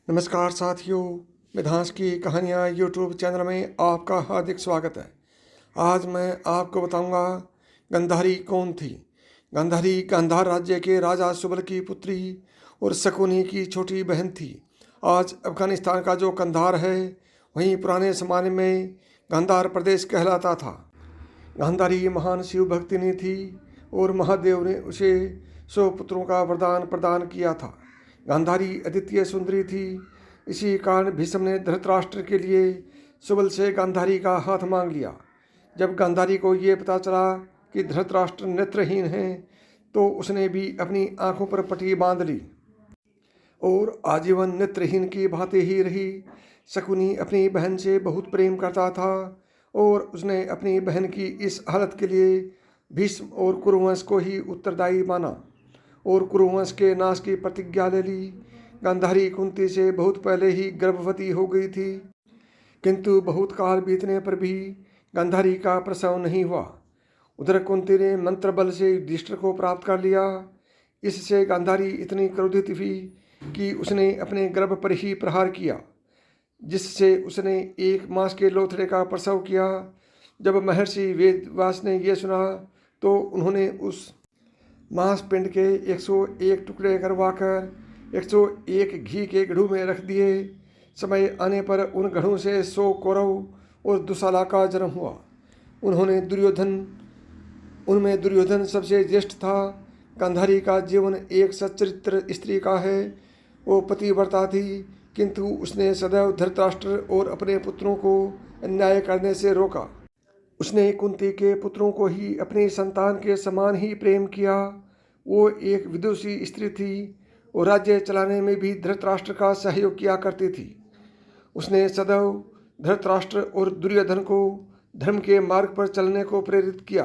नमस्कार साथियों, मिधांस की कहानियाँ यूट्यूब चैनल में आपका हार्दिक स्वागत है। आज मैं आपको बताऊंगा गांधारी कौन थी। गांधारी गांधार राज्य के राजा सुबल की पुत्री और शकुनी की छोटी बहन थी। आज अफगानिस्तान का जो कंधार है वहीं पुराने ज़माने में गांधार प्रदेश कहलाता था। गांधारी महान शिव भक्तिनी थी और महादेव ने उसे 100 पुत्रों का वरदान प्रदान किया था। गांधारी अद्वितीय सुंदरी थी। इसी कारण भीष्म ने धृतराष्ट्र के लिए सुबल से गांधारी का हाथ मांग लिया। जब गांधारी को ये पता चला कि धृतराष्ट्र नेत्रहीन है तो उसने भी अपनी आंखों पर पट्टी बांध ली और आजीवन नेत्रहीन की भांति ही रही। शकुनी अपनी बहन से बहुत प्रेम करता था और उसने अपनी बहन की इस हालत के लिए भीष्म और कुरुवंश को ही उत्तरदायी माना और कुरुवंश के नाश की प्रतिज्ञा ले ली। गांधारी कुंती से बहुत पहले ही गर्भवती हो गई थी, किंतु बहुत काल बीतने पर भी गांधारी का प्रसव नहीं हुआ। उधर कुंती ने मंत्र बल से युधिष्ठिर को प्राप्त कर लिया। इससे गांधारी इतनी क्रोधित हुई कि उसने अपने गर्भ पर ही प्रहार किया, जिससे उसने 1 मास के लोथड़े का प्रसव किया। जब महर्षि वेदव्यास ने यह सुना तो उन्होंने उस मांस पिंड के 101 टुकड़े करवाकर 101 घी के गढ़ों में रख दिए। समय आने पर उन गढ़ों से 100 कौरव और दुशाला का जन्म हुआ। उनमें दुर्योधन सबसे ज्येष्ठ था। गांधारी का जीवन एक सच्चरित्र स्त्री का है। वो पतिव्रता थी, किंतु उसने सदैव धृतराष्ट्र और अपने पुत्रों को अन्याय करने से रोका। उसने कुंती के पुत्रों को ही अपनी संतान के समान ही प्रेम किया। वो एक विदुषी स्त्री थी और राज्य चलाने में भी धृतराष्ट्र का सहयोग किया करती थी। उसने सदैव धृतराष्ट्र और दुर्योधन को धर्म के मार्ग पर चलने को प्रेरित किया,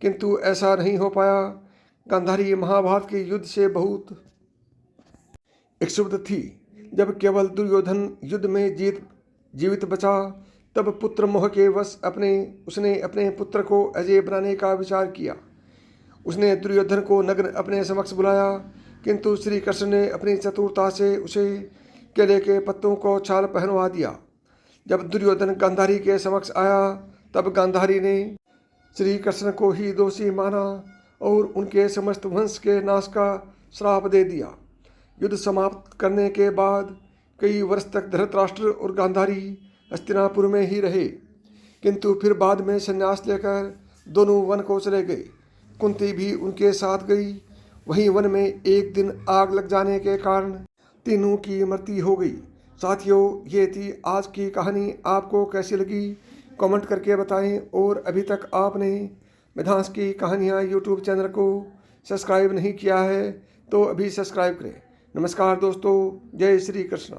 किंतु ऐसा नहीं हो पाया। गांधारी महाभारत के युद्ध से बहुत क्षुब्ध थी। जब केवल दुर्योधन युद्ध में जीवित बचा तब पुत्र मोह के वश उसने अपने पुत्र को अजय बनाने का विचार किया। उसने दुर्योधन को नग्न अपने समक्ष बुलाया, किंतु श्री कृष्ण ने अपनी चतुरता से उसे केले के पत्तों को छाल पहनवा दिया। जब दुर्योधन गांधारी के समक्ष आया तब गांधारी ने श्री कृष्ण को ही दोषी माना और उनके समस्त वंश के नाश का श्राप दे दिया। युद्ध समाप्त करने के बाद कई वर्ष तक धृतराष्ट्र और गांधारी हस्तिनापुर में ही रहे, किंतु फिर बाद में संन्यास लेकर दोनों वन को चले गए। कुंती भी उनके साथ गई। वहीं वन में एक दिन आग लग जाने के कारण तीनों की मृत्यु हो गई। साथियों, ये थी आज की कहानी। आपको कैसी लगी कमेंट करके बताएं और अभी तक आपने मिधांस की कहानियाँ यूट्यूब चैनल को सब्सक्राइब नहीं किया है तो अभी सब्सक्राइब करें। नमस्कार दोस्तों, जय श्री कृष्ण।